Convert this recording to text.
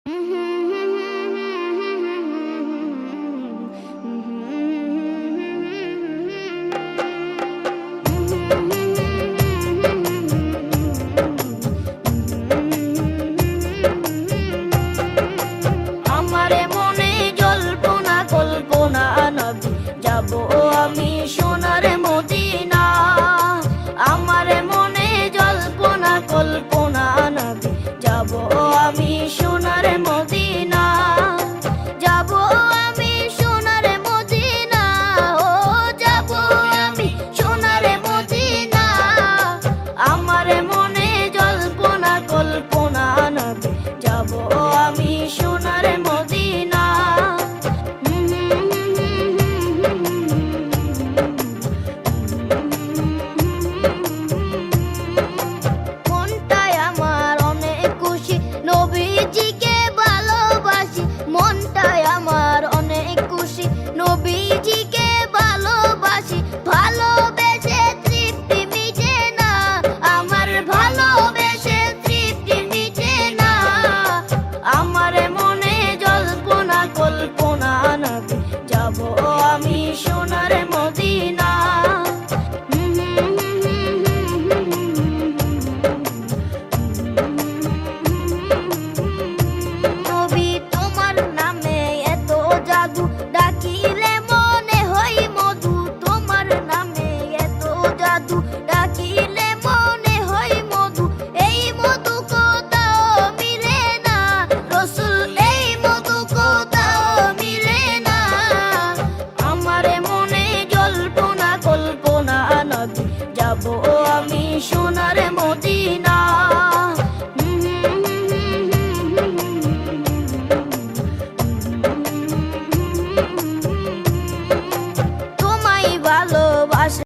আমারে মনে জল্পনা কল্পনা নবী যাব আমি সোনার মদিনা। আমারে মনে জল্পনা কল্পনা নবী যাব আমি সোনার মদিনা। যাব আমি সোনার মদিনা, ও যাব আমি সোনার মদিনা। আমারে মনে জল্পনা কল্পনা নবী যাব আমি